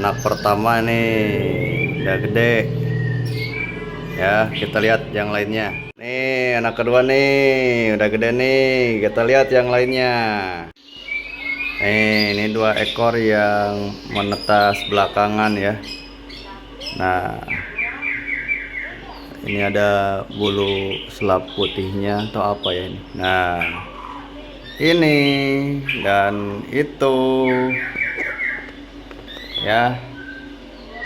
Anak pertama nih udah gede ya, kita lihat yang lainnya. Nih anak kedua nih udah gede nih, kita lihat yang lainnya. Ini 2 ekor yang menetas belakangan ya. Nah, ini ada bulu selap putihnya atau apa ya ini. Nah, ini dan itu ya,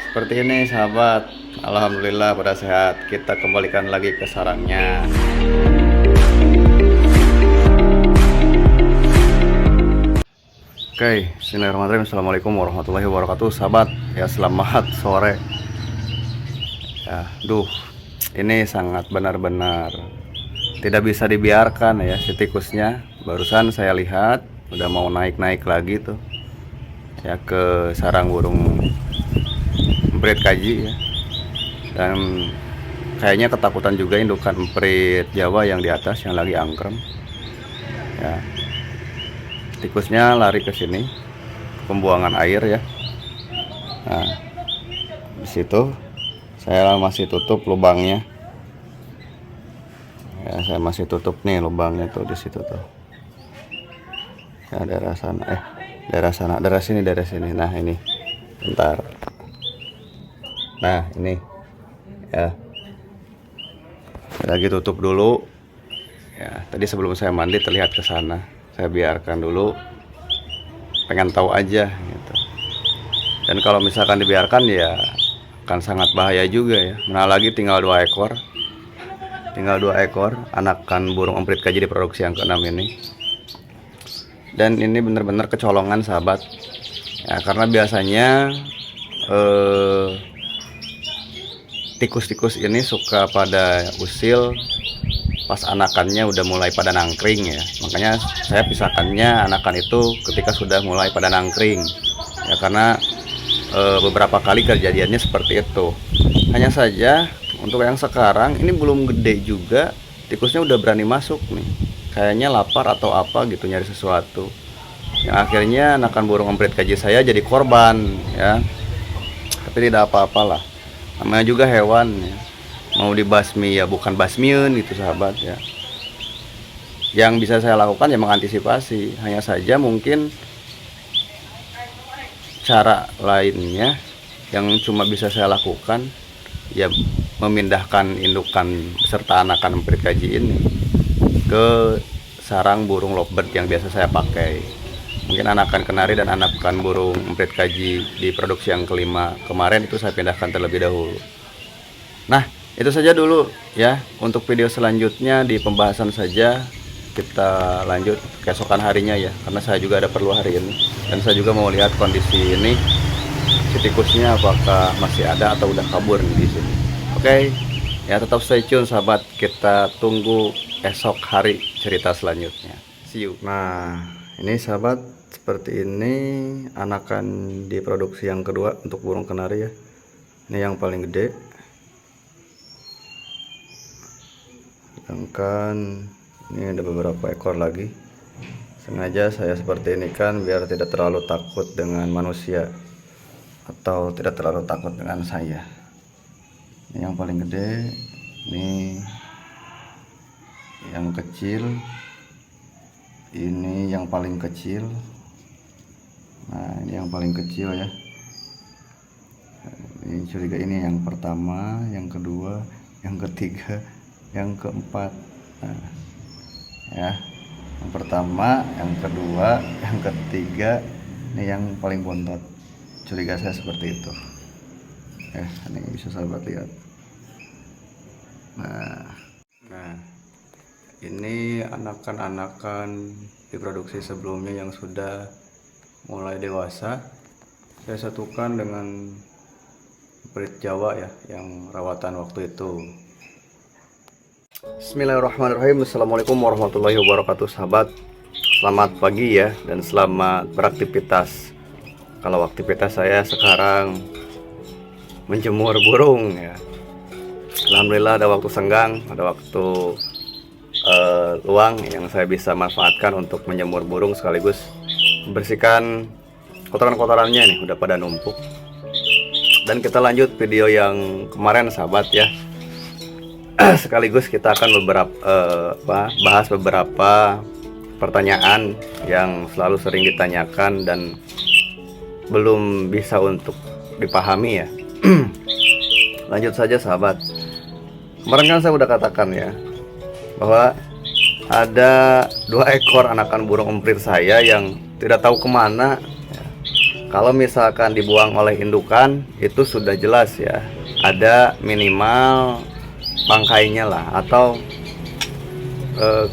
seperti ini sahabat. Alhamdulillah pada sehat. Kita kembalikan lagi ke sarangnya. Oke, bismillahirrahmanirrahim. Assalamualaikum warahmatullahi wabarakatuh, sahabat. Ya, selamat sore. Ya, ini sangat benar-benar tidak bisa dibiarkan ya, si tikusnya. Barusan saya lihat udah mau naik-naik lagi tuh ya ke sarang burung emprit kaji ya. Dan kayaknya ketakutan juga indukan emprit Jawa yang di atas yang lagi angkrem. Ya. Tikusnya lari ke sini, pembuangan air ya. Nah, di situ saya masih tutup lubangnya. Ya, saya masih tutup nih lubangnya tuh di situ tuh. Ya, daerah sana, daerah sini. Nah, ini. Bentar. Nah, ini. Ya. Lagi tutup dulu. Ya, tadi sebelum saya mandi terlihat ke sana. Saya biarkan dulu, pengen tahu aja gitu. Dan kalau misalkan dibiarkan ya akan sangat bahaya juga ya. Mana lagi tinggal 2 ekor, anakan burung emprit kaji di produksi yang ke-6 ini. Dan ini benar-benar kecolongan sahabat ya, karena biasanya tikus-tikus ini suka pada usil pas anakannya udah mulai pada nangkring ya. Makanya saya pisahkannya anakan itu ketika sudah mulai pada nangkring ya, karena beberapa kali kejadiannya seperti itu. Hanya saja untuk yang sekarang ini belum gede juga, tikusnya udah berani masuk nih, kayaknya lapar atau apa gitu, nyari sesuatu, yang akhirnya anakan burung emprit kaji saya jadi korban ya. Tapi tidak apa-apalah, namanya juga hewan ya. Mau dibasmi ya bukan basmiun gitu sahabat ya. Yang bisa saya lakukan ya mengantisipasi. Hanya saja mungkin cara lainnya yang cuma bisa saya lakukan ya memindahkan indukan beserta anakan emprit kaji ini ke sarang burung lovebird yang biasa saya pakai. Mungkin anakan kenari dan anakan burung emprit kaji di produksi yang kelima kemarin itu saya pindahkan terlebih dahulu. Nah, itu saja dulu ya. Untuk video selanjutnya di pembahasan saja, kita lanjut keesokan harinya ya, karena saya juga ada perlu hari ini. Dan saya juga mau lihat kondisi ini, si tikusnya apakah masih ada atau udah kabur di sini. Oke, ya tetap stay tune sahabat. Kita tunggu esok hari cerita selanjutnya. See you. Nah, ini sahabat, seperti ini anakan di produksi yang kedua untuk burung kenari ya. Ini yang paling gede. Sedangkan ini ada beberapa ekor lagi. Sengaja saya seperti ini kan biar tidak terlalu takut dengan manusia atau tidak terlalu takut dengan saya. Ini yang paling gede, ini yang kecil, ini yang paling kecil. Nah, ini yang paling kecil ya. Ini curiga ini yang pertama, yang kedua, yang ketiga, yang keempat. Nah, ya, yang pertama, yang kedua, yang ketiga, ini yang paling bontot. Curiga saya seperti itu. Ini bisa sahabat lihat. Nah, ini anakan-anakan diproduksi sebelumnya yang sudah mulai dewasa. Saya satukan dengan emprit Jawa ya, yang rawatan waktu itu. Bismillahirrahmanirrahim. Assalamualaikum warahmatullahi wabarakatuh sahabat. Selamat pagi ya, dan selamat beraktivitas. Kalau aktivitas saya sekarang menjemur burung ya. Alhamdulillah ada waktu senggang, ada waktu luang yang saya bisa manfaatkan untuk menjemur burung sekaligus membersihkan kotoran-kotorannya nih, udah pada numpuk. Dan kita lanjut video yang kemarin sahabat ya. Sekaligus kita akan bahas beberapa pertanyaan yang selalu sering ditanyakan dan belum bisa untuk dipahami ya. Lanjut saja sahabat. Kemarin kan saya udah katakan ya bahwa ada 2 ekor anakan burung emprit saya yang tidak tahu kemana ya. Kalau misalkan dibuang oleh indukan itu sudah jelas ya, ada minimal bangkainya lah, atau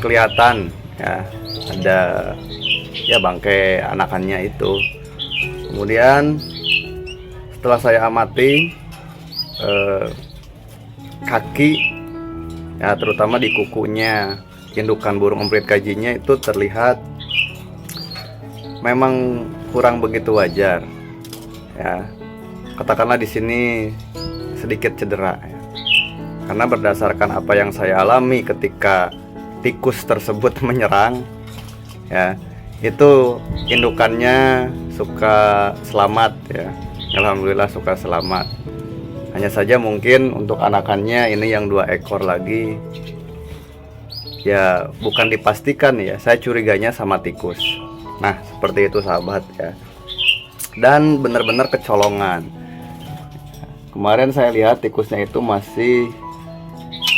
kelihatan ya, ada ya bangkai anakannya itu. Kemudian setelah saya amati kaki ya, terutama di kukunya indukan burung emprit kajinya itu terlihat memang kurang begitu wajar ya. Katakanlah di sini sedikit cedera ya. Karena berdasarkan apa yang saya alami ketika tikus tersebut menyerang ya, itu indukannya suka selamat ya. Alhamdulillah suka selamat. Hanya saja mungkin untuk anakannya ini yang 2 ekor lagi ya bukan dipastikan ya, saya curiganya sama tikus. Nah seperti itu sahabat ya. Dan benar-benar kecolongan. Kemarin saya lihat tikusnya itu masih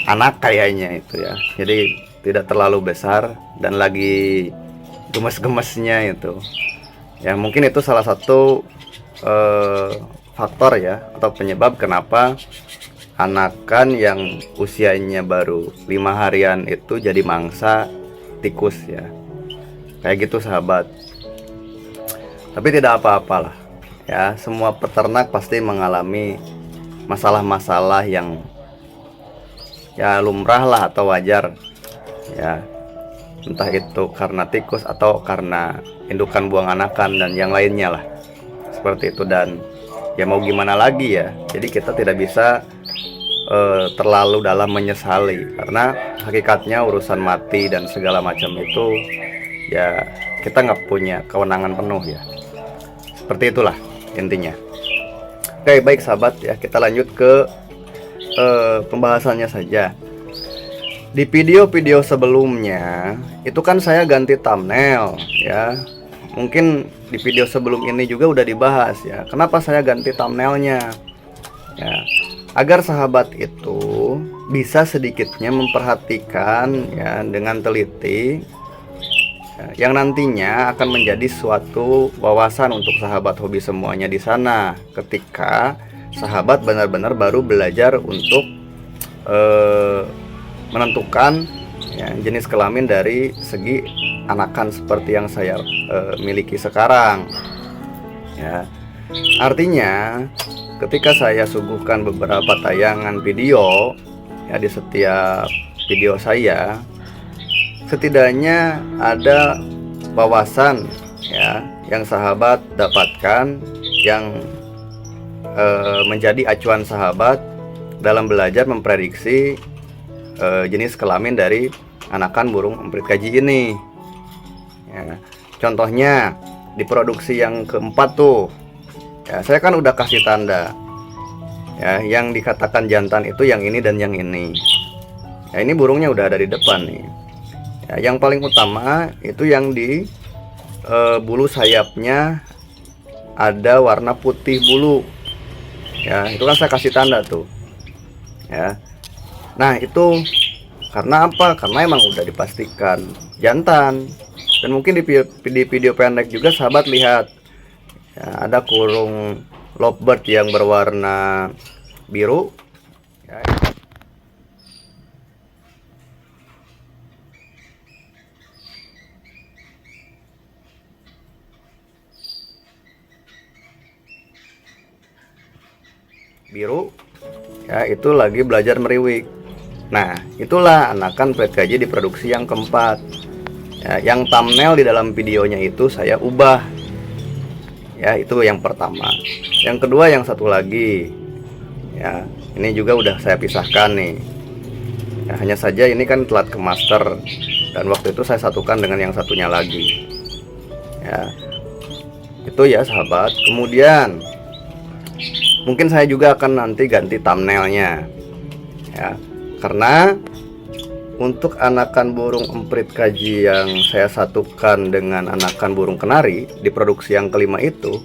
anak kayaknya itu ya, jadi tidak terlalu besar dan lagi gemes-gemesnya itu ya. Mungkin itu salah satu faktor ya, atau penyebab kenapa anakan yang usianya baru 5 harian itu jadi mangsa tikus ya, kayak gitu sahabat. Tapi tidak apa-apalah ya, semua peternak pasti mengalami masalah-masalah yang ya lumrah lah atau wajar ya, entah itu karena tikus atau karena indukan buang anakan dan yang lainnya lah, seperti itu. Dan ya mau gimana lagi ya, jadi kita tidak bisa terlalu dalam menyesali, karena hakikatnya urusan mati dan segala macam itu ya kita nggak punya kewenangan penuh ya, seperti itulah intinya. Oke baik sahabat ya, kita lanjut ke pembahasannya saja. Di video-video sebelumnya itu kan saya ganti thumbnail ya. Mungkin di video sebelum ini juga udah dibahas ya, kenapa saya ganti thumbnailnya ya, agar sahabat itu bisa sedikitnya memperhatikan ya dengan teliti ya, yang nantinya akan menjadi suatu wawasan untuk sahabat hobi semuanya di sana ketika sahabat benar-benar baru belajar untuk menentukan ya, jenis kelamin dari segi anakan seperti yang saya miliki sekarang ya. Artinya ketika saya suguhkan beberapa tayangan video ya di setiap video saya, setidaknya ada wawasan ya yang sahabat dapatkan, yang menjadi acuan sahabat dalam belajar memprediksi jenis kelamin dari anakan burung emprit kaji ini ya. Contohnya di produksi yang keempat tuh ya, saya kan udah kasih tanda ya, yang dikatakan jantan itu yang ini dan yang ini ya. Ini burungnya udah ada di depan nih ya. Yang paling utama itu yang di bulu sayapnya ada warna putih bulu ya, itu kan saya kasih tanda tuh ya. Nah itu karena apa? Karena emang udah dipastikan jantan. Dan mungkin di video pendek juga sahabat lihat ya, ada kurung lovebird yang berwarna biru ya. Biru ya, itu lagi belajar meriwik. Nah itulah anakan emprit kaji di produksi yang keempat ya. Yang thumbnail di dalam videonya itu saya ubah ya, itu yang pertama. Yang kedua yang satu lagi ya, ini juga udah saya pisahkan nih ya. Hanya saja ini kan telat ke master, dan waktu itu saya satukan dengan yang satunya lagi ya. Itu ya sahabat. Kemudian mungkin saya juga akan nanti ganti thumbnailnya ya, karena untuk anakan burung emprit kaji yang saya satukan dengan anakan burung kenari di produksi yang kelima itu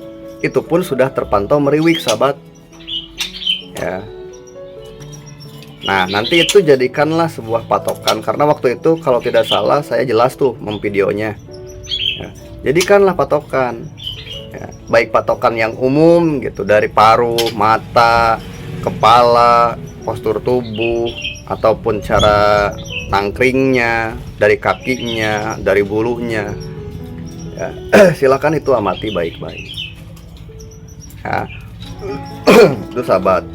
pun sudah terpantau meriwik sahabat ya. Nah nanti itu jadikanlah sebuah patokan, karena waktu itu kalau tidak salah saya jelas tuh memvideonya ya. Jadikanlah patokan ya, baik patokan yang umum gitu dari paruh, mata, kepala, postur tubuh, ataupun cara nangkringnya, dari kakinya, dari bulunya ya. Silakan itu amati baik-baik ya. Itu sahabat.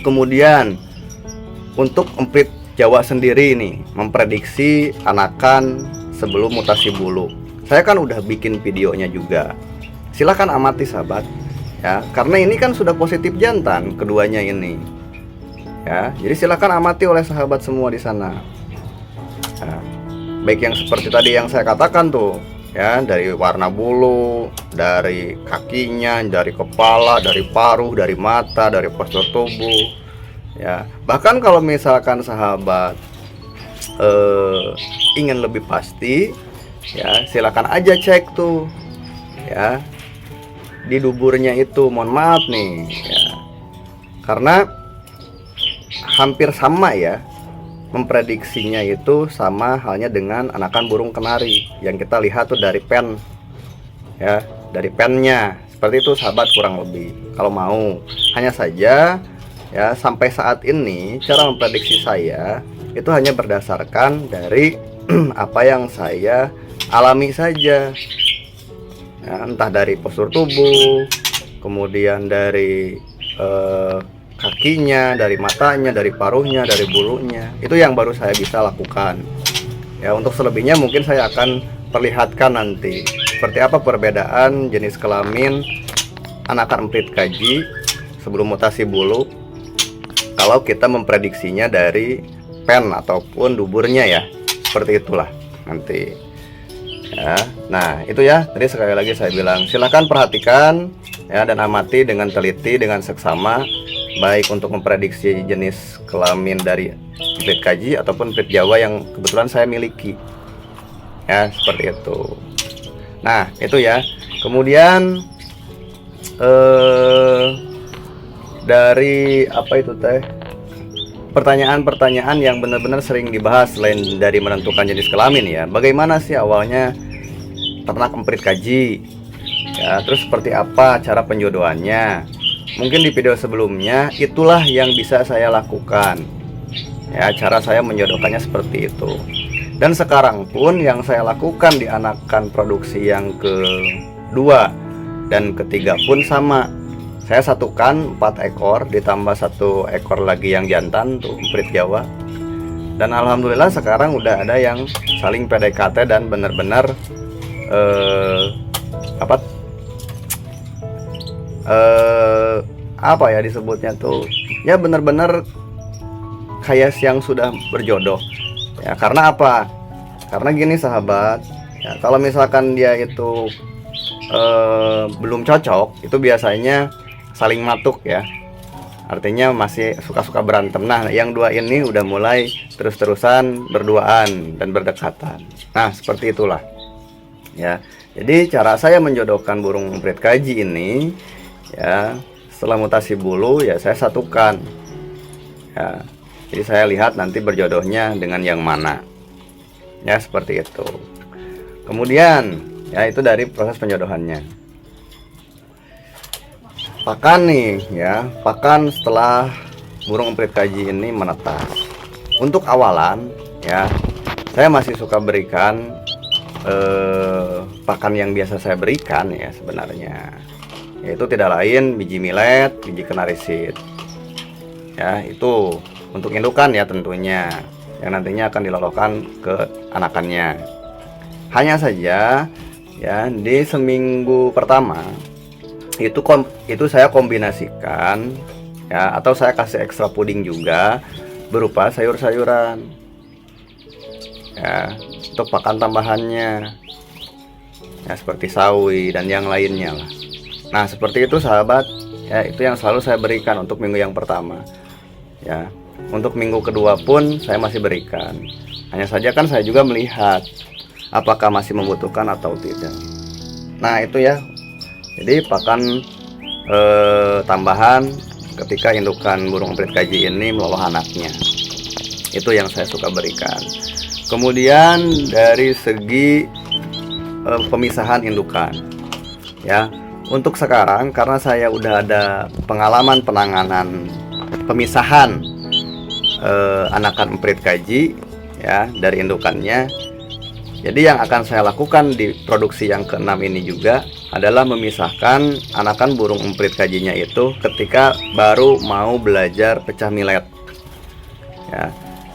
Kemudian untuk emprit Jawa sendiri nih, memprediksi anakan sebelum mutasi bulu, saya kan udah bikin videonya juga. Silahkan amati sahabat ya, karena ini kan sudah positif jantan keduanya ini ya. Jadi silahkan amati oleh sahabat semua di sana ya. Baik yang seperti tadi yang saya katakan tuh ya, dari warna bulu, dari kakinya, dari kepala, dari paruh, dari mata, dari postur tubuh ya. Bahkan kalau misalkan sahabat ingin lebih pasti ya, silakan aja cek tuh ya di duburnya itu. Mohon maaf nih ya, karena hampir sama ya, memprediksinya itu sama halnya dengan anakan burung kenari yang kita lihat tuh dari pen ya, dari pennya seperti itu sahabat kurang lebih. Kalau mau, hanya saja ya sampai saat ini cara memprediksi saya itu hanya berdasarkan dari apa yang saya alami saja ya, entah dari postur tubuh, kemudian dari kakinya, dari matanya, dari paruhnya, dari bulunya. Itu yang baru saya bisa lakukan ya. Untuk selebihnya mungkin saya akan perlihatkan nanti seperti apa perbedaan jenis kelamin anakan emprit kaji sebelum mutasi bulu kalau kita memprediksinya dari pen ataupun duburnya ya. Seperti itulah nanti ya. Nah itu ya, tadi sekali lagi saya bilang silahkan perhatikan ya, dan amati dengan teliti, dengan seksama, baik untuk memprediksi jenis kelamin dari emprit kaji ataupun emprit Jawa yang kebetulan saya miliki ya, seperti itu. Nah itu ya. Kemudian dari apa itu teh, pertanyaan-pertanyaan yang benar-benar sering dibahas selain dari menentukan jenis kelamin ya, bagaimana sih awalnya ternak emprit kaji ya, terus seperti apa cara penjodohannya. Mungkin di video sebelumnya itulah yang bisa saya lakukan ya, cara saya menjodohkannya seperti itu. Dan sekarang pun yang saya lakukan di anakan produksi yang kedua dan ketiga pun sama. Saya satukan 4 ekor ditambah 1 ekor lagi yang jantan tuh emprit Jawa. Dan alhamdulillah sekarang udah ada yang saling PDKT dan benar-benar apa ya disebutnya tuh ya, benar-benar kayak yang sudah berjodoh ya. Karena apa? Karena gini sahabat ya, kalau misalkan dia itu belum cocok, itu biasanya saling matuk ya, artinya masih suka-suka berantem. Nah yang dua ini udah mulai terus-terusan berduaan dan berdekatan. Nah seperti itulah ya. Jadi cara saya menjodohkan burung emprit kaji ini ya, setelah mutasi bulu ya saya satukan ya. Jadi saya lihat nanti berjodohnya dengan yang mana ya, seperti itu. Kemudian ya itu dari proses penjodohannya. Pakan nih ya, pakan setelah burung emprit kaji ini menetas. Untuk awalan ya, saya masih suka berikan pakan yang biasa saya berikan ya sebenarnya, yaitu tidak lain biji millet, biji kenari seed ya. Itu untuk indukan ya tentunya, yang nantinya akan dilolokkan ke anakannya. Hanya saja ya di seminggu pertama itu saya kombinasikan ya, atau saya kasih ekstra puding juga berupa sayur-sayuran ya, untuk pakan tambahannya ya, seperti sawi dan yang lainnya lah. Nah seperti itu sahabat Ya, itu yang selalu saya berikan untuk minggu yang pertama. Ya, untuk minggu kedua pun saya masih berikan. Hanya saja kan saya juga melihat apakah masih membutuhkan atau tidak. Nah, itu ya. Jadi pakan tambahan ketika indukan burung emprit kaji ini meloloh anaknya. Itu yang saya suka berikan. Kemudian dari segi pemisahan indukan, ya, untuk sekarang karena saya udah ada pengalaman penanganan pemisahan anakan emprit kaji, ya, dari indukannya. Jadi yang akan saya lakukan di produksi yang ke-6 ini juga adalah memisahkan anakan burung emprit kajinya itu ketika baru mau belajar pecah milet, ya,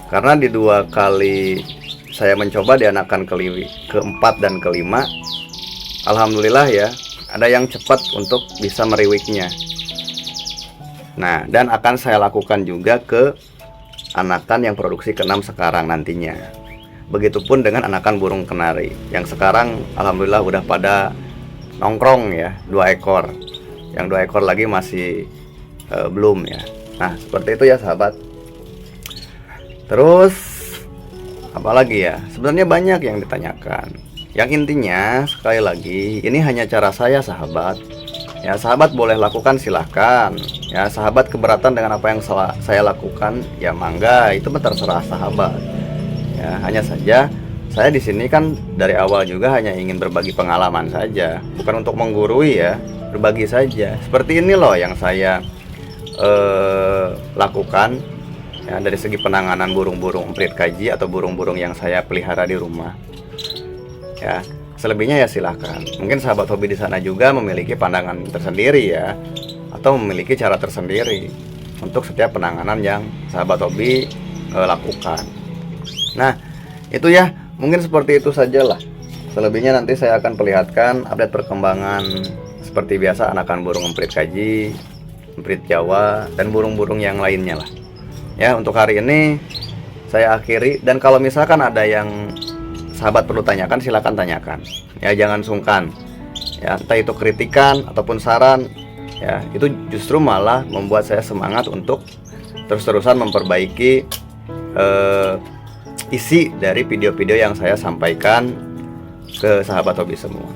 karena di 2 kali saya mencoba di anakan keempat dan kelima, alhamdulillah ya, ada yang cepat untuk bisa meriwiknya. Nah, dan akan saya lakukan juga ke anakan yang produksi ke-6 sekarang nantinya. Begitupun dengan anakan burung kenari yang sekarang alhamdulillah udah pada nongkrong ya, 2 ekor. Yang 2 ekor lagi masih belum ya. Nah, seperti itu ya sahabat. Terus apalagi ya, sebenarnya banyak yang ditanyakan. Yang intinya sekali lagi, ini hanya cara saya sahabat. Ya, sahabat boleh lakukan silahkan. Ya, sahabat keberatan dengan apa yang saya lakukan, ya mangga, itu terserah sahabat. Ya, hanya saja saya di sini kan dari awal juga hanya ingin berbagi pengalaman saja, bukan untuk menggurui ya, berbagi saja. Seperti ini loh yang saya lakukan. Ya, dari segi penanganan burung-burung emprit kaji atau burung-burung yang saya pelihara di rumah. Ya, selebihnya ya silahkan. Mungkin sahabat hobi di sana juga memiliki pandangan tersendiri ya, atau memiliki cara tersendiri untuk setiap penanganan yang sahabat hobi lakukan. Nah, itu ya, mungkin seperti itu sajalah. Selebihnya nanti saya akan perlihatkan update perkembangan seperti biasa anakan burung emprit kaji, emprit Jawa, dan burung-burung yang lainnya lah. Ya, untuk hari ini saya akhiri, dan kalau misalkan ada yang sahabat perlu tanyakan, silakan tanyakan. Ya, jangan sungkan. Ya, entah itu kritikan ataupun saran, ya, itu justru malah membuat saya semangat untuk terus-terusan memperbaiki isi dari video-video yang saya sampaikan ke sahabat hobi semua.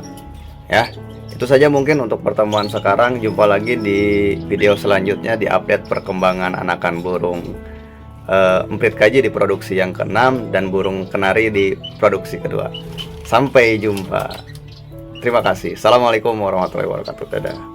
Ya, itu saja mungkin untuk pertemuan sekarang. Jumpa lagi di video selanjutnya di update perkembangan anakan burung emprit kaji di produksi yang ke-6 dan burung kenari di produksi kedua. Sampai jumpa. Terima kasih. Assalamualaikum warahmatullahi wabarakatuh. Dadah.